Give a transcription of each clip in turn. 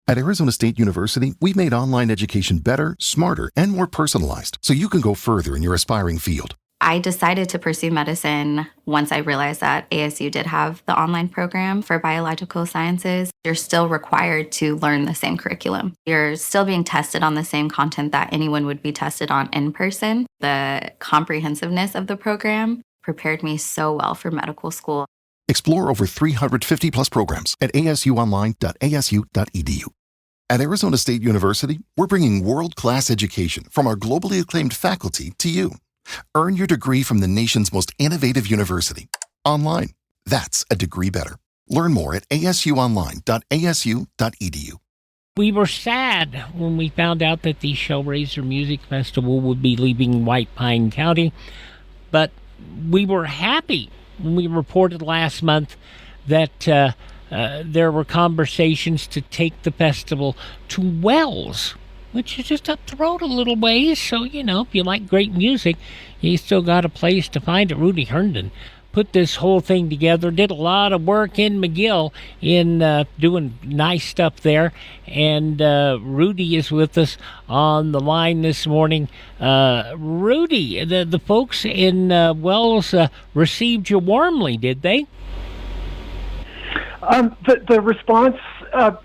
At Arizona State University, we've made online education better, smarter, and more personalized so you can go further in your aspiring field. I decided to pursue medicine once I realized that ASU did have the online program for biological sciences. You're still required to learn the same curriculum. You're still being tested on the same content that anyone would be tested on in person. The comprehensiveness of the program prepared me so well for medical school. Explore over 350 plus programs at asuonline.asu.edu. At Arizona State University, we're bringing world-class education from our globally acclaimed faculty to you. Earn your degree from the nation's most innovative university. Online. That's a degree better. Learn more at asuonline.asu.edu. We were sad when we found out that the Schellraiser Music Festival would be leaving White Pine County, but we were happy when we reported last month that there were conversations to take the festival to Wells, which is just up the road a little ways. So, if you like great music, you still got a place to find it. Rudy Herndon put this whole thing together, did a lot of work in McGill in doing nice stuff there. And Rudy is with us on the line this morning. Rudy, the folks in Wells received you warmly, did they? The response, at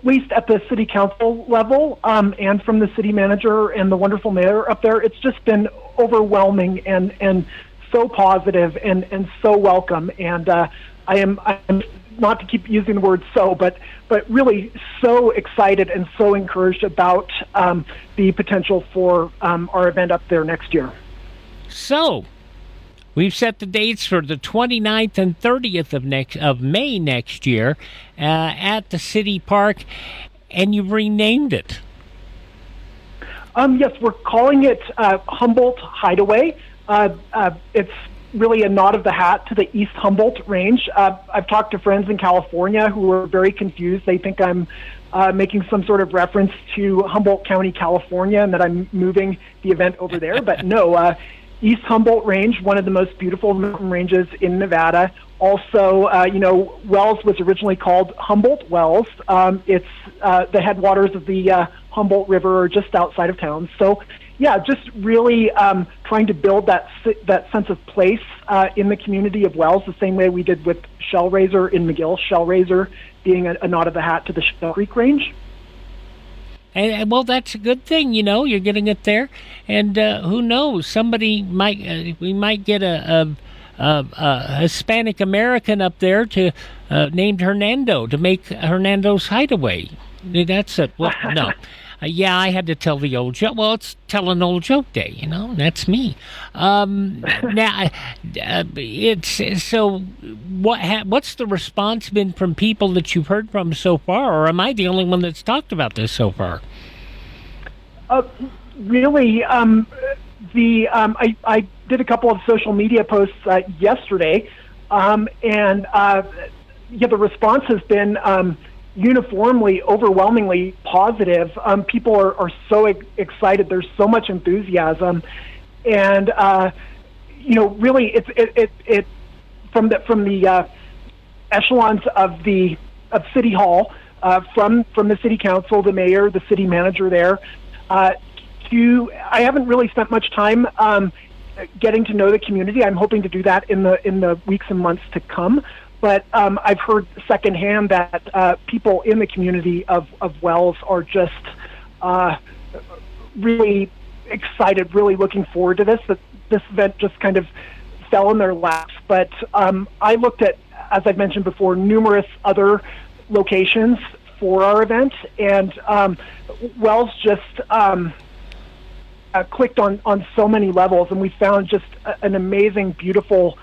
least at the city council level, and from the city manager and the wonderful mayor up there, it's just been overwhelming and so positive and so welcome. And I'm not to keep using the word so, but really so excited and so encouraged about the potential for our event up there next year. So, we've set the dates for the 29th and 30th of May next year at the city park, and you've renamed it. Yes, we're calling it Humboldt Hideaway. It's really a nod of the hat to the East Humboldt Range. I've talked to friends in California who are very confused. They think I'm making some sort of reference to Humboldt County, California, and that I'm moving the event over there. But no, East Humboldt Range, one of the most beautiful mountain ranges in Nevada. Also, Wells was originally called Humboldt Wells. It's the headwaters of the Humboldt River are just outside of town. So, yeah, just really trying to build that sense of place in the community of Wells, the same way we did with Schellraiser in McGill. Schellraiser being a nod of the hat to the Shell Creek Range. And well, that's a good thing, you're getting it there. And who knows, we might get a Hispanic American up there named Hernando to make Hernando's Hideaway. That's it. Well, no. Yeah, I had to tell the old joke. Well, it's tell an old joke day, That's me. Now, it's so. What's the response been from people that you've heard from so far, or am I the only one that's talked about this so far? Really, I did a couple of social media posts yesterday, and the response has been uniformly, overwhelmingly positive. People are so excited. There's so much enthusiasm, and really, it from the echelons of City Hall, from the City Council, the mayor, the city manager there. I haven't really spent much time getting to know the community. I'm hoping to do that in the weeks and months to come. But I've heard secondhand that people in the community of Wells are just really excited, really looking forward to this. That this event just kind of fell in their laps. But I looked at, as I've mentioned before, numerous other locations for our event, and Wells just clicked on so many levels, and we found just an amazing, beautiful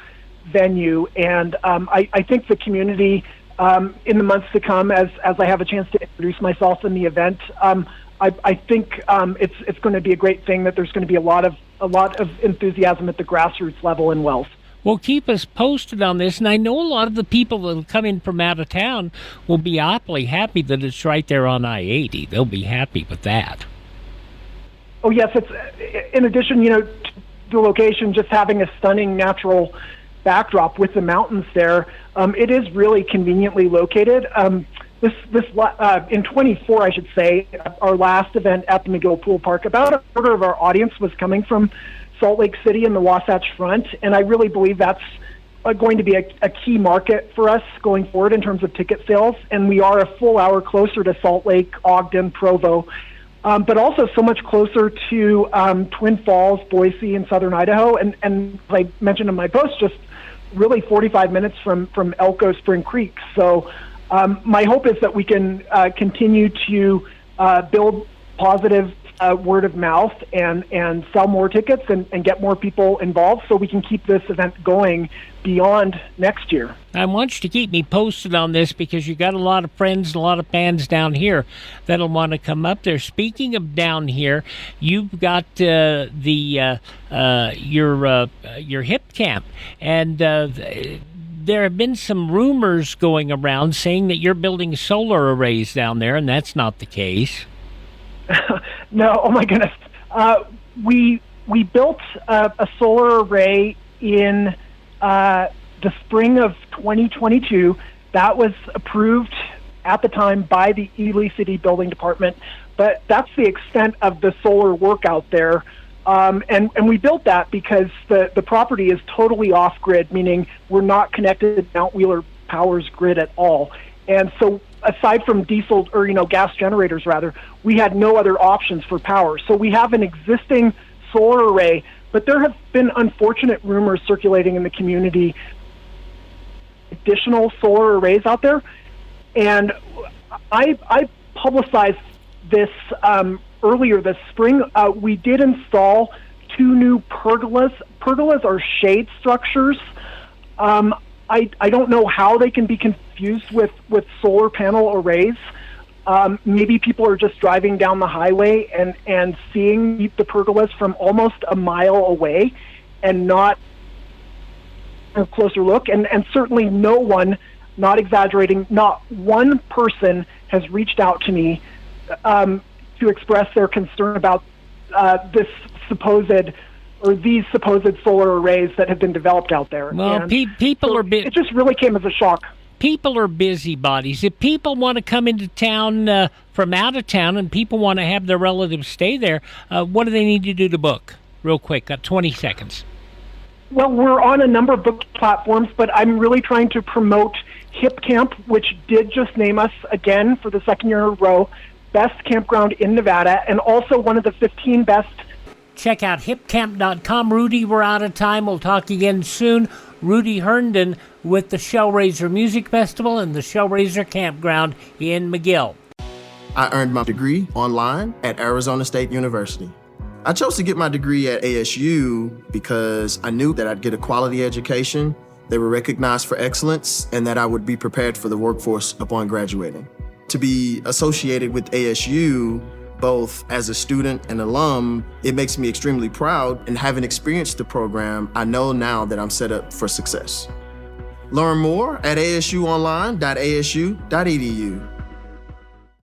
venue. And I think the community in the months to come, as I have a chance to introduce myself in the event, I think it's going to be a great thing, that there's going to be a lot of enthusiasm at the grassroots level in Wells. Well, keep us posted on this, and I know a lot of the people that will come in from out of town will be awfully happy that it's right there on I-80. They'll be happy with that. Oh, yes. It's in addition, to the location just having a stunning natural backdrop with the mountains there. It is really conveniently located. in 24, I should say, our last event at the McGill Pool Park, about a quarter of our audience was coming from Salt Lake City and the Wasatch Front, and I really believe that's going to be a key market for us going forward in terms of ticket sales. And we are a full hour closer to Salt Lake, Ogden, Provo, but also so much closer to Twin Falls, Boise, and Southern Idaho. And as I mentioned in my post, just really 45 minutes from Elko Spring Creek. So my hope is that we can continue to build positive word of mouth and sell more tickets and get more people involved so we can keep this event going beyond next year. I want you to keep me posted on this because you got a lot of friends and a lot of fans down here that'll want to come up there. Speaking of down here, you've got your hip camp, and there have been some rumors going around saying that you're building solar arrays down there, and that's not the case. No, oh my goodness. We built a solar array in the spring of 2022. That was approved at the time by the Ely City Building Department, but that's the extent of the solar work out there. And we built that because the property is totally off-grid, meaning we're not connected to Mount Wheeler Power's grid at all. And so aside from diesel or gas generators rather, we had no other options for power. So we have an existing solar array, but there have been unfortunate rumors circulating in the community, additional solar arrays out there. And I publicized this earlier this spring. We did install 2 new pergolas. Pergolas are shade structures. I don't know how they can be confused with solar panel arrays. Maybe people are just driving down the highway and seeing the pergolas from almost a mile away and not a closer look. And certainly no one, not exaggerating, not one person has reached out to me to express their concern about these supposed solar arrays that have been developed out there. Well, it just really came as a shock. People are busybodies. If people want to come into town from out of town and people want to have their relatives stay there, what do they need to do to book? Real quick, got 20 seconds. Well, we're on a number of book platforms, but I'm really trying to promote Hip Camp, which did just name us again for the second year in a row, best campground in Nevada, and also one of the 15 best. Check out hipcamp.com. Rudy, we're out of time. We'll talk again soon. Rudy Herndon with the Schellraiser Music Festival and the Schellraiser Campground in McGill. I earned my degree online at Arizona State University. I chose to get my degree at ASU because I knew that I'd get a quality education, they were recognized for excellence, and that I would be prepared for the workforce upon graduating. To be associated with ASU, both as a student and alum, it makes me extremely proud, and having experienced the program, I know now that I'm set up for success. Learn more at asuonline.asu.edu.